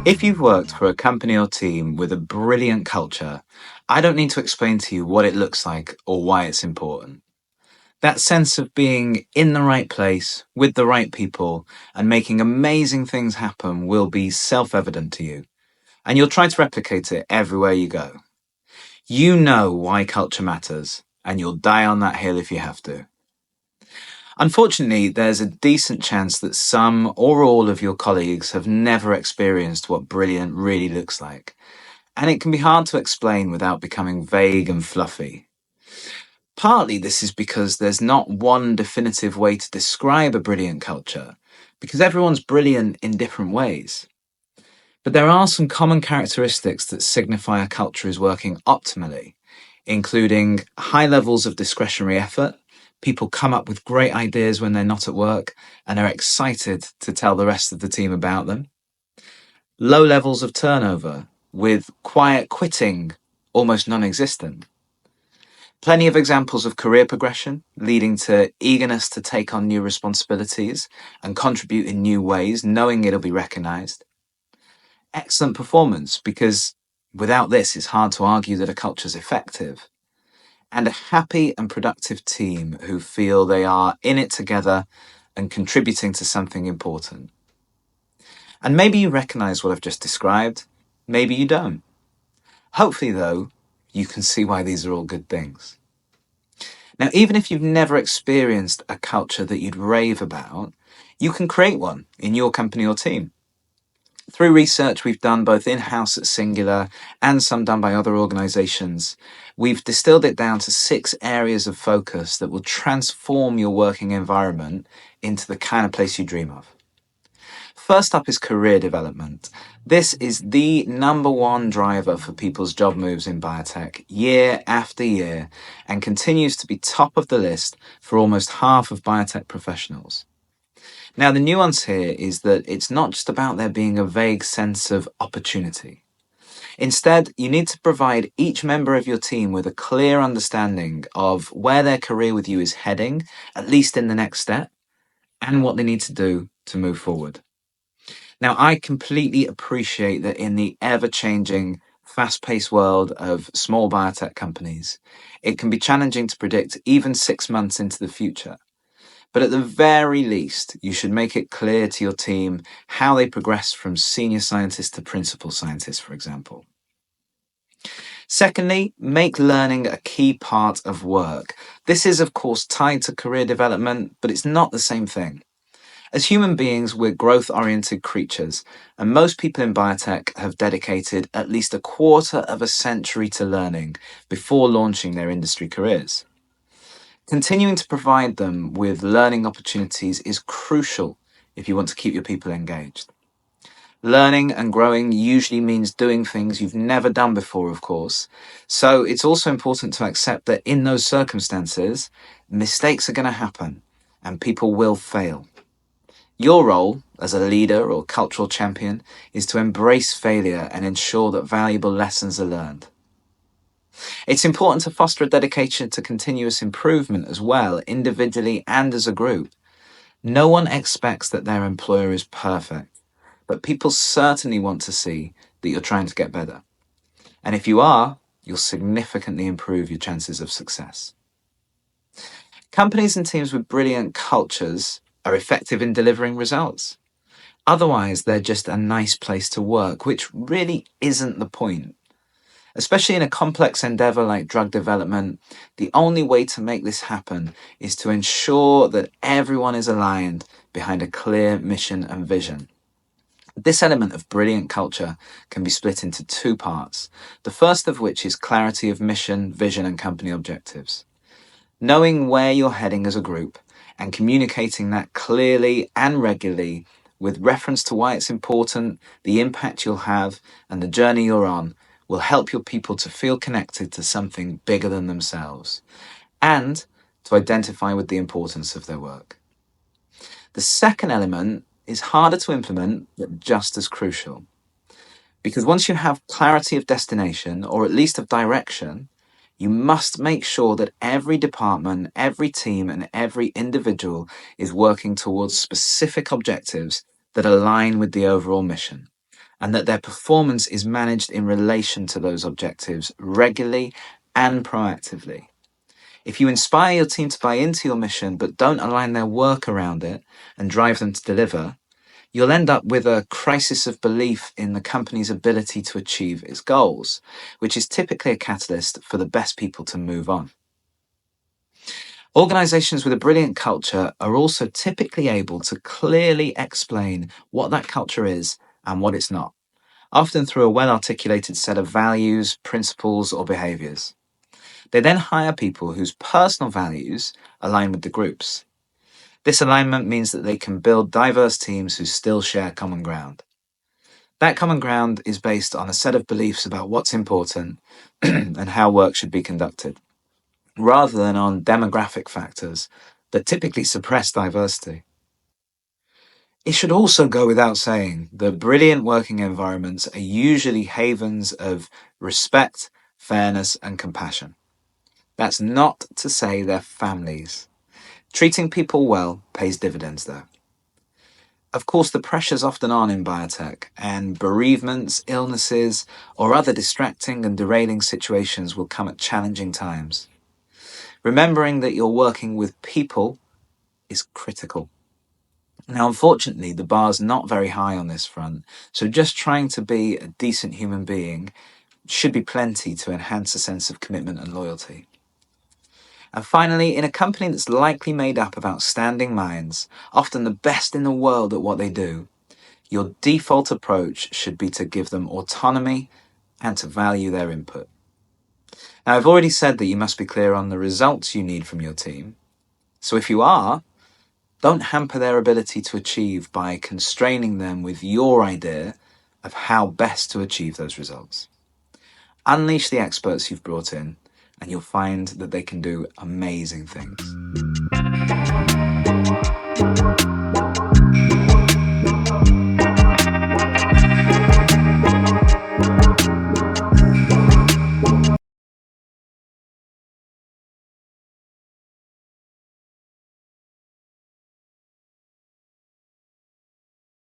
If you've worked for a company or team with a brilliant culture, I don't need to explain to you what it looks like or why it's important. That sense of being in the right place with the right people and making amazing things happen will be self evident to you, and you'll try to replicate it everywhere you go. You know why culture matters, and you'll die on that hill if you have to. Unfortunately, there's a decent chance that some or all of your colleagues have never experienced what brilliant really looks like, and it can be hard to explain without becoming vague and fluffy. Partly this is because there's not one definitive way to describe a brilliant culture, because everyone's brilliant in different ways. But there are some common characteristics that signify a culture is working optimally, including high levels of discretionary effort. People come up with great ideas when they're not at work and are excited to tell the rest of the team about them. Low levels of turnover, with quiet quitting almost non existent. Plenty of examples of career progression, leading to eagerness to take on new responsibilities and contribute in new ways, knowing it'll be recognised. Excellent performance, because without this, it's hard to argue that a culture's effective. And a happy and productive team who feel they are in it together and contributing to something important. And maybe you recognise what I've just described, maybe you don't. Hopefully, though, you can see why these are all good things. Now, even if you've never experienced a culture that you'd rave about, you can create one in your company or team. Through research we've done both in-house at Singular and some done by other organisations, we've distilled it down to 6 areas of focus that will transform your working environment into the kind of place you dream of. First up is career development. This is the number one driver for people's job moves in biotech year after year, and continues to be top of the list for almost half of biotech professionals. Now, the nuance here is that it's not just about there being a vague sense of opportunity. Instead, you need to provide each member of your team with a clear understanding of where their career with you is heading, at least in the next step, and what they need to do to move forward. Now, I completely appreciate that in the ever-changing, fast-paced world of small biotech companies, it can be challenging to predict even 6 months into the future. But at the very least, you should make it clear to your team how they progress from senior scientist to principal scientist, for example. Secondly, make learning a key part of work. This is, of course, tied to career development, but it's not the same thing. As human beings, we're growth-oriented creatures, and most people in biotech have dedicated at least a quarter of a century to learning before launching their industry careers. Continuing to provide them with learning opportunities is crucial if you want to keep your people engaged. Learning and growing usually means doing things you've never done before, of course, so it's also important to accept that in those circumstances, mistakes are going to happen and people will fail. Your role as a leader or cultural champion is to embrace failure and ensure that valuable lessons are learned. It's important to foster a dedication to continuous improvement as well, individually and as a group. No one expects that their employer is perfect, but people certainly want to see that you're trying to get better. And if you are, you'll significantly improve your chances of success. Companies and teams with brilliant cultures are effective in delivering results. Otherwise, they're just a nice place to work, which really isn't the point. Especially in a complex endeavor like drug development, the only way to make this happen is to ensure that everyone is aligned behind a clear mission and vision. This element of brilliant culture can be split into 2 parts, the first of which is clarity of mission, vision, and company objectives. Knowing where you're heading as a group and communicating that clearly and regularly with reference to why it's important, the impact you'll have, and the journey you're on will help your people to feel connected to something bigger than themselves and to identify with the importance of their work. The second element is harder to implement, but just as crucial. Because once you have clarity of destination, or at least of direction, you must make sure that every department, every team, and every individual is working towards specific objectives that align with the overall mission. and that their performance is managed in relation to those objectives regularly and proactively. If you inspire your team to buy into your mission but don't align their work around it and drive them to deliver, you'll end up with a crisis of belief in the company's ability to achieve its goals, which is typically a catalyst for the best people to move on. Organizations with a brilliant culture are also typically able to clearly explain what that culture is and what it's not, often through a well-articulated set of values, principles, or behaviors. They then hire people whose personal values align with the group's. This alignment means that they can build diverse teams who still share common ground. That common ground is based on a set of beliefs about what's important and how work should be conducted, rather than on demographic factors that typically suppress diversity. It should also go without saying that brilliant working environments are usually havens of respect, fairness, and compassion. That's not to say they're families. Treating people well pays dividends, though. Of course, the pressure's often on in biotech, and bereavements, illnesses, or other distracting and derailing situations will come at challenging times. Remembering that you're working with people is critical. Now, unfortunately, the bar's not very high on this front, so just trying to be a decent human being should be plenty to enhance a sense of commitment and loyalty. And finally, in a company that's likely made up of outstanding minds, often the best in the world at what they do, your default approach should be to give them autonomy and to value their input. Now, I've already said that you must be clear on the results you need from your team. So if you are, don't hamper their ability to achieve by constraining them with your idea of how best to achieve those results. Unleash the experts you've brought in, and you'll find that they can do amazing things.